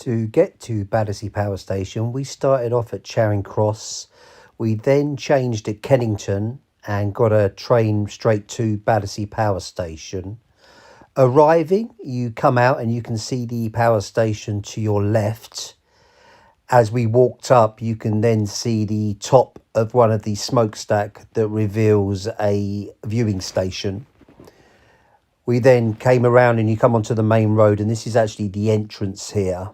To get to Battersea Power Station, we started off at Charing Cross. We then changed at Kennington and got a train straight to Battersea Power Station. Arriving, you come out and you can see the power station to your left. As we walked up, you can then see the top of one of the smokestack that reveals a viewing station. We then came around and you come onto the main road, and this is actually the entrance here.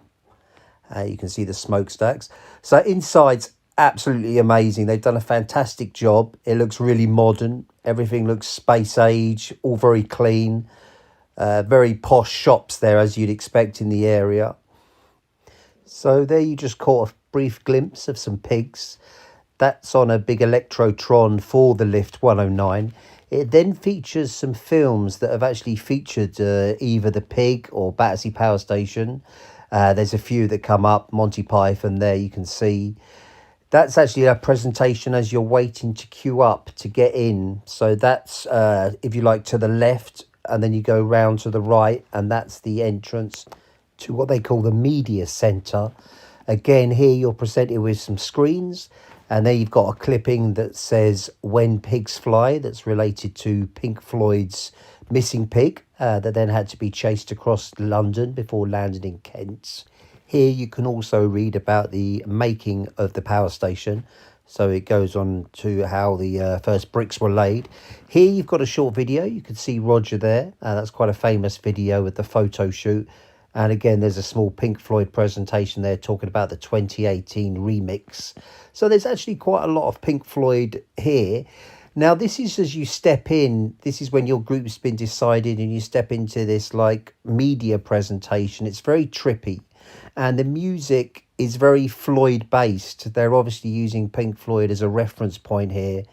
You can see the smokestacks. So inside's absolutely amazing. They've done a fantastic job. It looks really modern. Everything looks space age, all very clean. Very posh shops there, as you'd expect in the area. So there you just caught a brief glimpse of some pigs. That's on a big electrotron for the lift 109. It then features some films that have actually featured either the pig or Battersea Power Station. There's a few that come up, Monty Python there you can see. That's actually a presentation as you're waiting to queue up to get in. So that's, if you like, to the left, and then you go round to the right, and that's the entrance to what they call the media centre. Again, here you're presented with some screens, and there you've got a clipping that says "When Pigs Fly," that's related to Pink Floyd's Missing Pig, that then had to be chased across London before landing in Kent. Here you can also read about the making of the power station. So it goes on to how the first bricks were laid. Here you've got a short video. You can see Roger there. That's quite a famous video with the photo shoot. And again, there's a small Pink Floyd presentation there talking about the 2018 remix. So there's actually quite a lot of Pink Floyd here. Now, this is as you step in, this is when your group's been decided and you step into this like media presentation. It's very trippy and the music is very Floyd based. They're obviously using Pink Floyd as a reference point here,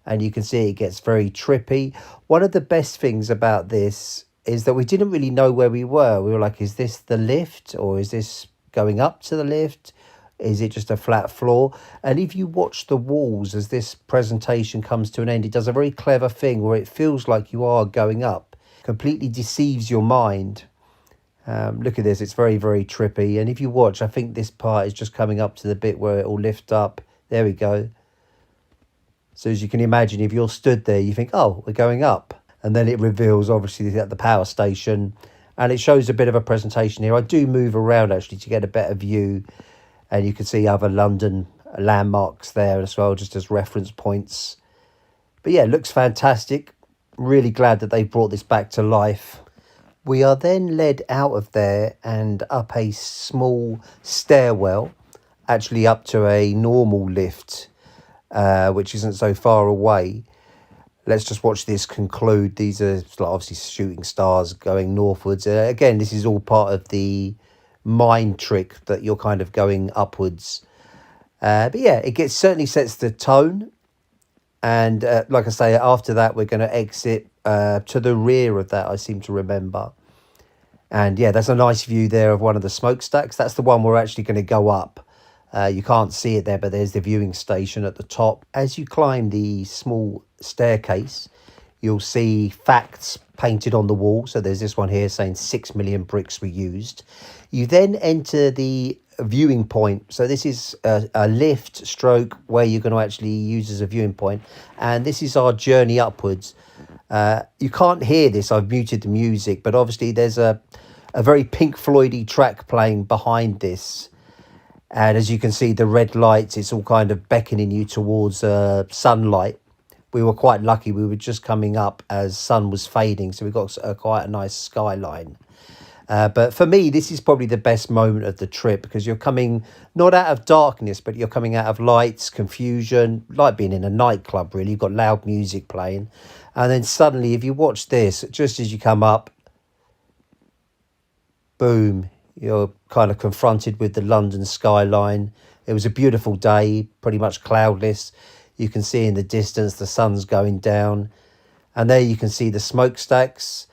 and you can see it gets very trippy. One of the best things about this is that we didn't really know where we were. We were like, is this the lift, or is this going up to the lift? Is it just a flat floor? And if you watch the walls as this presentation comes to an end, it does a very clever thing where it feels like you are going up. Completely deceives your mind. Look at this, it's very, very trippy. And if you watch, I think this part is just coming up to the bit where it will lift up. There we go. So as you can imagine, if you're stood there, you think, oh, we're going up. And then it reveals, obviously, at the power station. And it shows a bit of a presentation here. I do move around, actually, to get a better view. And you can see other London landmarks there as well, just as reference points. But yeah, it looks fantastic. Really glad that they brought this back to life. We are then led out of there and up a small stairwell, actually up to a normal lift, which isn't so far away. Let's just watch this conclude. These are obviously shooting stars going northwards. Again, this is all part of the mind trick that you're kind of going upwards. But yeah, it certainly sets the tone. And like I say, after that, we're going to exit to the rear of that, I seem to remember. And yeah, there's a nice view there of one of the smokestacks. That's the one we're actually going to go up. You can't see it there, but there's the viewing station at the top. As you climb the small staircase, you'll see facts painted on the wall. So there's this one here saying 6 million bricks were used. You then enter the viewing point. So this is a lift stroke where you're going to actually use as a viewing point. And this is our journey upwards. You can't hear this. I've muted the music, but obviously there's a very Pink Floyd-y track playing behind this. And as you can see, the red lights, it's all kind of beckoning you towards sunlight. We were quite lucky. We were just coming up as sun was fading. So we got quite a nice skyline. But for me, this is probably the best moment of the trip because you're coming not out of darkness, but you're coming out of lights, confusion, like being in a nightclub, really. You've got loud music playing. And then suddenly, if you watch this, just as you come up, boom, you're kind of confronted with the London skyline. It was a beautiful day, pretty much cloudless. You can see in the distance the sun's going down. And there you can see the smokestacks.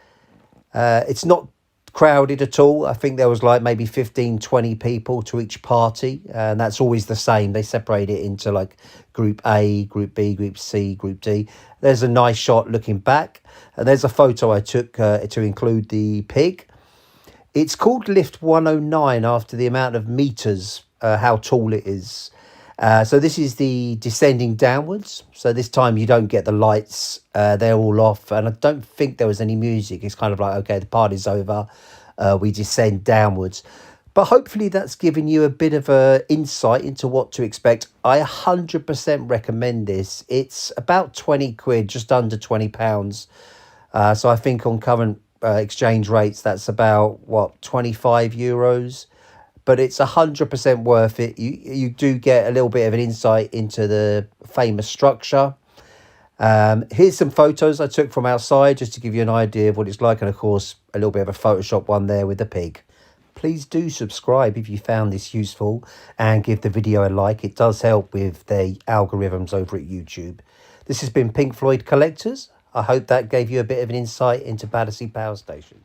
It's not crowded at all. I think there was like maybe 15, 20 people to each party. And that's always the same. They separate it into like Group A, Group B, Group C, Group D. There's a nice shot looking back. And there's a photo I took to include the pig. It's called Lift 109 after the amount of meters, how tall it is. So this is the descending downwards. So this time you don't get the lights. They're all off. And I don't think there was any music. It's kind of like, okay, the party's over. We descend downwards. But hopefully that's given you a bit of a insight into what to expect. I 100% recommend this. It's about 20 quid, just under £20. So I think on current exchange rates, that's about, what, 25 euros? But it's 100% worth it. You do get a little bit of an insight into the famous structure. Here's some photos I took from outside just to give you an idea of what it's like. And of course, a little bit of a Photoshop one there with the pig. Please do subscribe if you found this useful and give the video a like. It does help with the algorithms over at YouTube. This has been Pink Floyd Collectors. I hope that gave you a bit of an insight into Battersea Power Station.